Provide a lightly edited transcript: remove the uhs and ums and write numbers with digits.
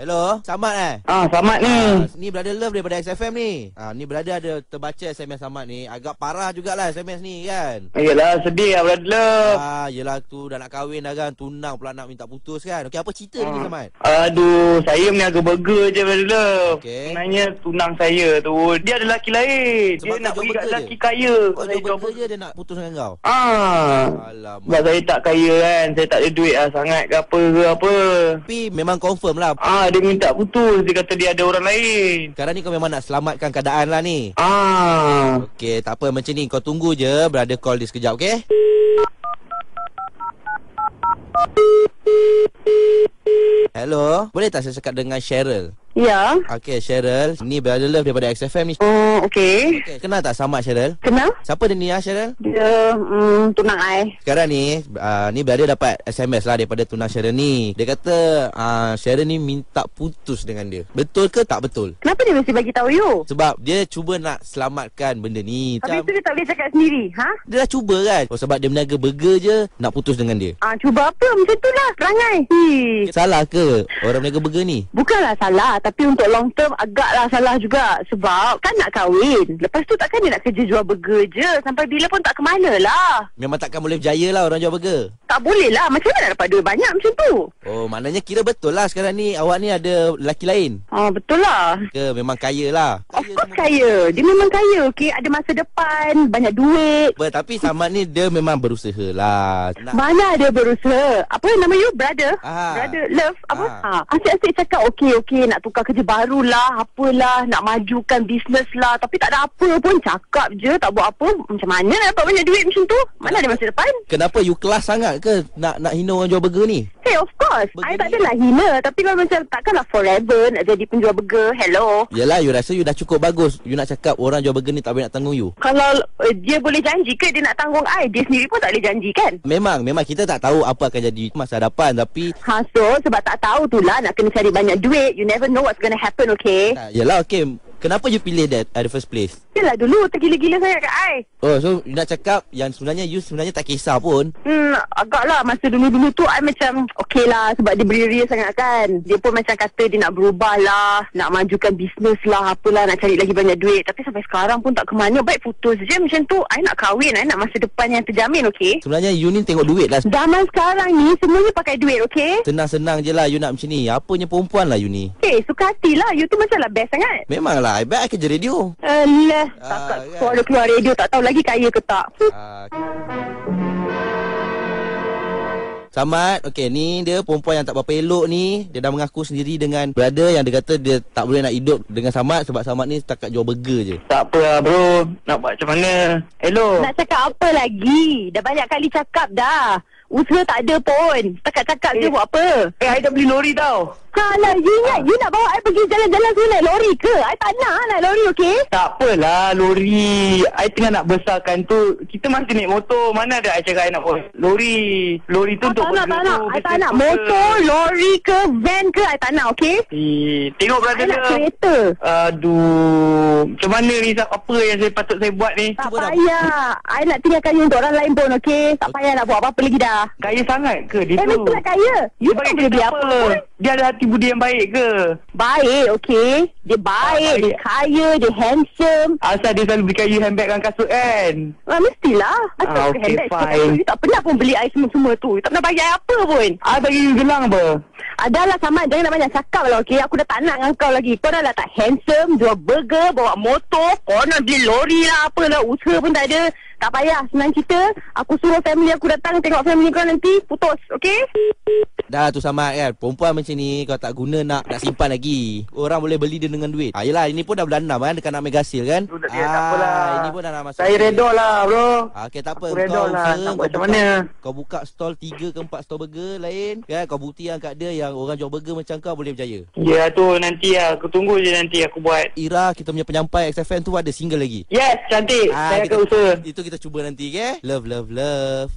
Hello, Samad Selamat ni. Ni Brother Love daripada XFM ni. Ni Brother ada terbaca SMS Samad ni. Agak parah jugalah SMS ni kan. Yelah, sedih lah Brother Love. Yelah tu dah nak kahwin dah kan. Tunang pula nak minta putus kan. Okey, apa cerita ni Samad? Aduh, saya meniaga burger je Brother Love. Okey. Sebenarnya tunang saya tu, dia ada lelaki lain. Sebab dia nak kau pergi jual kat burger lelaki je? kaya. Kau Saya jual burger je dia nak putus dengan kau? Sebab Alamak. saya tak kaya kan. Saya tak ada duit lah sangat ke apa ke apa. Tapi memang confirm lah. Dia minta putus. Dia kata dia ada orang lain. Sekarang ni kau memang nak selamatkan keadaan lah ni. Okey, tak apa macam ni. Kau tunggu je. Brother call dia sekejap, okey? Hello, boleh tak saya cakap dengan Cheryl? Ya. Okey, Cheryl. Ni Brother Love daripada XFM ni. Okey. Okay, kenal tak Samad, Cheryl? Kenal? Siapa dia ni Cheryl? Dia tunang I. Sekarang ni ni Brother dapat SMS lah daripada tunang Cheryl ni. Dia kata Cheryl ni minta putus dengan dia. Betul ke tak betul? Kenapa dia mesti bagi tahu you? Sebab dia cuba nak selamatkan benda ni. Habis tu dia tak boleh cakap sendiri, ha? Dia dah cuba kan. Sebab dia berniaga burger je, nak putus dengan dia. Cuba apa? Macam tu lah. Perangai. Salah ke orang berniaga burger ni? Bukanlah salah, tapi untuk long term agaklah salah juga. Sebab kan nak kahwin. Lepas tu takkan dia nak kerja jual burger je. Sampai bila pun tak ke mana lah. Memang takkan boleh berjaya lah orang jual burger. Tak boleh lah. Macam mana nak dapat duit banyak macam tu? Oh, maknanya kira betul lah sekarang ni awak ni ada lelaki lain. Betul lah. Ke memang kaya lah? Of course kaya. Dia memang kaya, okey. Ada masa depan, banyak duit. Tapi Samad ni dia memang berusaha lah. Mana ada berusaha? Apa nama you? Brother? Brother Love? Apa? Asyik-asyik cakap okey, nak tukar kerja baru lah, apalah, nak majukan bisnes lah. Tapi tak ada apa pun. Cakap je, tak buat apa. Macam mana nak dapat banyak duit macam tu? Mana ada masa depan? Kenapa you kelas sangat ke nak hina orang jual burger ni? Hey, of course. I tak adalah hina. Tapi kalau macam takkanlah forever nak jadi penjual burger. Hello? Yelah, you rasa you dah cukup bagus. You nak cakap orang jual burger ni tak boleh nak tanggung you? Kalau dia boleh janji ke dia nak tanggung I? Dia sendiri pun tak boleh janji kan? Memang kita tak tahu apa akan jadi masa hadapan. Tapi so sebab tak tahu tu lah nak kena cari banyak duit. You never know what's gonna happen, okay? Yelah, okay. Kenapa you pilih that at the first place? Yelah, dulu tergila-gila sangat kat I. So you nak cakap yang you sebenarnya tak kisah pun? Agaklah masa dulu-dulu tu I macam okey lah sebab dia beria sangat kan. Dia pun macam kata dia nak berubah lah, nak majukan bisnes lah, apalah, nak cari lagi banyak duit. Tapi sampai sekarang pun tak ke mana. Baik putus je macam tu. I nak kahwin, I nak masa depan yang terjamin, okey? Sebenarnya you ni tengok duit lah. Zaman sekarang ni semuanya pakai duit, okey? Senang-senang je lah you nak macam ni. Apanya perempuan lah you ni. Suka hati lah. You tu macam lah best sangat. Memanglah, I bet I kerja radio. Alah, takut suara keluar radio. Tak tahu lagi kaya ke tak. Samad, okey, ni dia perempuan yang tak berapa elok ni. Dia dah mengaku sendiri dengan brother yang dia kata dia tak boleh nak hidup dengan Samad sebab Samad ni setakat jual burger je. Tak apa lah bro. Nak buat macam mana? Hello? Nak cakap apa lagi? Dah banyak kali cakap dah. Usaha tak ada pun. Cakap-cakap je buat apa? I dah beli lori tau. Lah, you ingat you nak bawa I pergi jalan-jalan tu naik lori ke? I tak nak naik lori, okey? Tak apalah lori. I tengah nak besarkan tu. Kita masih naik motor. Mana ada I cakap I nak bawa lori. Lori tu untuk tak nak. I tak nak motor, lori ke, van ke. I tak nak, okey? Tengok brother I nak kereta. Aduh. Macam mana ni? Apa yang patut saya buat ni? Tak payah. I nak tinggalkan you untuk orang lain pun, okey? Tak payah nak buat apa-apa lagi dah. Kaya sangat ke dia tu? Mestilah kaya. You tak boleh beli apa pun. Dia ada hati budi yang baik ke? Baik, okey. Dia baik, dia kaya, dia handsome. Asal dia selalu belikan you handbag dan kasut kan? Mestilah. Asal okay, handbag fine. you tak pernah pun beli I semua-semua tu. You tak pernah bagi I apa pun. I bagi you gelang apa? Adalah Samad, jangan nak banyak cakap lah, okey? Aku dah tak nak dengan kau lagi. Kau dah lah tak handsome, jual burger, bawa motor, kau nak beli lori lah, apalah, usaha pun tak ada. Tak payah, senang cerita. Aku suruh family aku datang tengok family kau nanti, putus, okey? Dah tu Samad kan. Perempuan macam ni kau tak guna nak simpan lagi. Orang boleh beli dia dengan duit. Yelah, ini pun dah bulan 6 kan, dekat nak megasil kan. Tak apalah. Ini pun dah nak masuk. Saya redor lah bro. Okey, tak apa. Aku redor lah. Nak buat macam mana? Kau buka stall 3 ke 4 stall burger lain kan. Kau buktikan kat dia yang orang jual burger macam kau boleh berjaya. Ya tu nanti lah. Aku tunggu je nanti aku buat. Ira, kita punya penyampai XFM tu ada single lagi. Yes, cantik. Saya akan usaha. Itu kita cuba nanti, okay? Love, love, love.